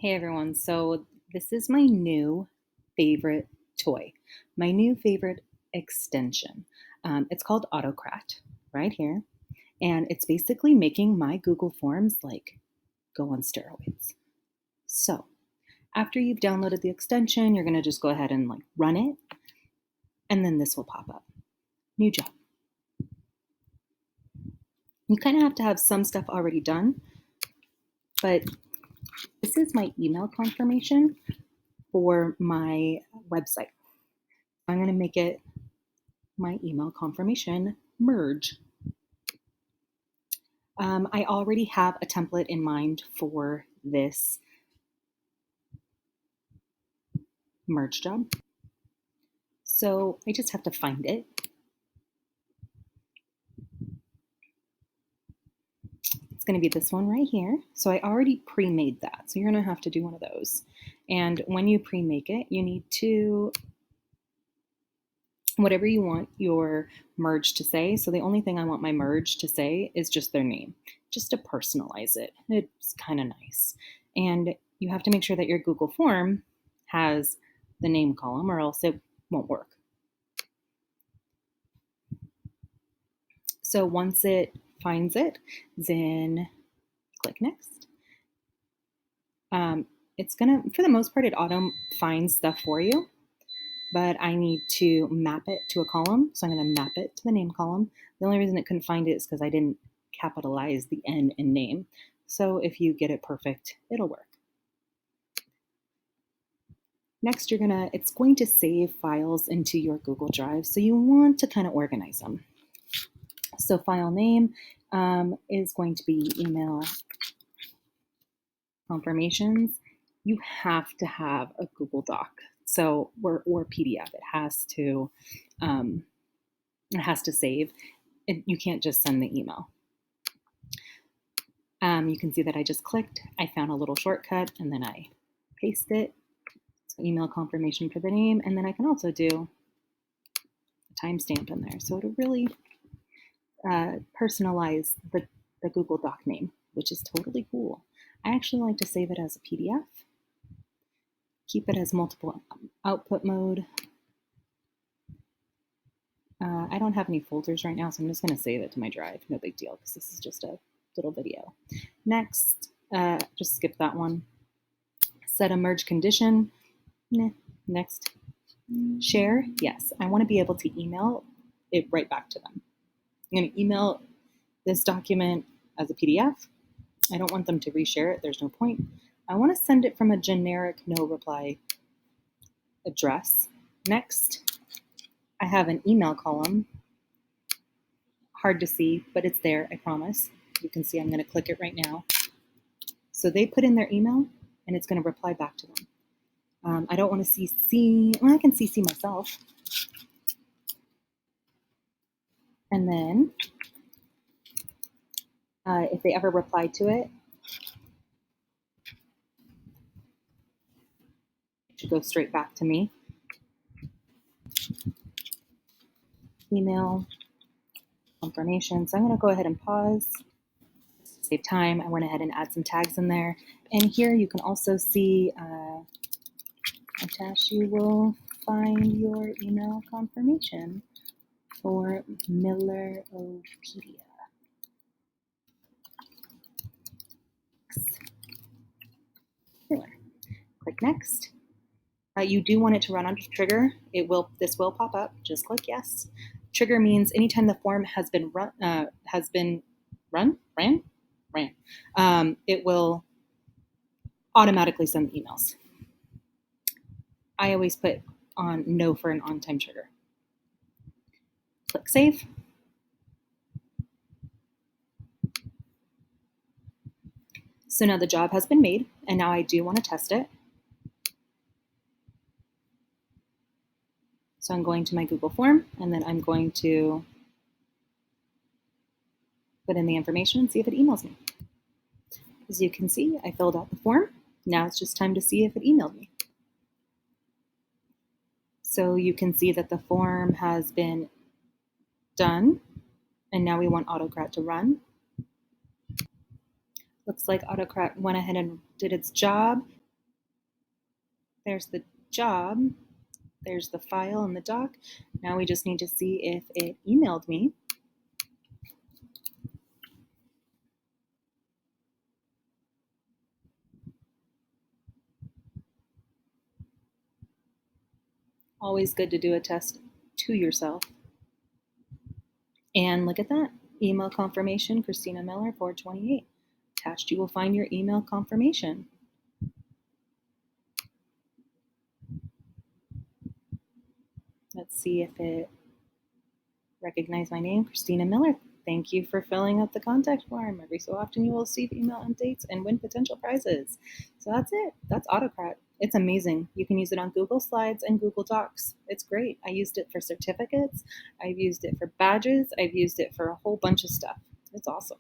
Hey everyone, so this is my new favorite toy, my new favorite extension. It's called AutoCrat right here, and it's basically making my Google Forms like go on steroids. So, after you've downloaded the extension, you're going to just go ahead and like run it, and then this will pop up. New job. You kind of have to have some stuff already done, but this is my email confirmation for my website. I'm going to make it my email confirmation merge. I already have a template in mind for this merge job. So I just have to find it. It's going to be this one right here. So I already pre-made that. So you're going to have to do one of those. And when you pre-make it, you need to, whatever you want your merge to say. So the only thing I want my merge to say is just their name, just to personalize it. It's kind of nice. And you have to make sure that your Google form has the name column or else it won't work. So once it finds it, then click next. It's gonna, for the most part, it auto finds stuff for you, but I need to map it to a column. So I'm gonna map it to the name column. The only reason it couldn't find it is because I didn't capitalize the N in name. So if you get it perfect, it'll work. Next, it's going to save files into your Google Drive. So you want to kind of organize them. So file name is going to be email confirmations. You have to have a Google Doc, so or PDF. It has to save. You can't just send the email. You can see that I just clicked. I found a little shortcut, and then I paste it. So email confirmation for the name, and then I can also do a timestamp in there. So it'll really personalize the Google Doc name, which is totally cool. I actually like to save it as a PDF. Keep it as multiple output mode. I don't have any folders right now, so I'm just going to save it to my drive. No big deal, because this is just a little video. Next, just skip that one. Set a merge condition. Next. Share. Yes, I want to be able to email it right back to them. I'm going to email this document as a PDF. I don't want them to reshare it. There's no point. I want to send it from a generic no reply address. Next, I have an email column. Hard to see, but it's there, I promise. You can see I'm going to click it right now. So they put in their email, and it's going to reply back to them. I don't want to CC. Well, I can CC myself. And then if they ever reply to it, it should go straight back to me. Email confirmation. So I'm going to go ahead and pause. To save time, I went ahead and add some tags in there. And here you can also see, Tash, you will find your email confirmation for Milleropedia. Click next. You do want it to run under trigger. This will pop up. Just click yes. Trigger means anytime the form has been ran, it will automatically send the emails. I always put on no for an on-time trigger. Click save. So now the job has been made, and now I do want to test it. So I'm going to my Google form, and then I'm going to put in the information and see if it emails me. As you can see, I filled out the form. Now it's just time to see if it emailed me. So you can see that the form has been done, and now we want AutoCrat to run. Looks like AutoCrat went ahead and did its job. There's the job. There's the file and the doc. Now we just need to see if it emailed me. Always good to do a test to yourself. And look at that. Email confirmation, Christina Miller, 428. Attached, you will find your email confirmation. Let's see if it recognized my name, Christina Miller. Thank you for filling out the contact form. Every so often you will receive email updates and win potential prizes. So that's it. That's AutoCrat. It's amazing. You can use it on Google Slides and Google Docs. It's great. I used it for certificates. I've used it for badges. I've used it for a whole bunch of stuff. It's awesome.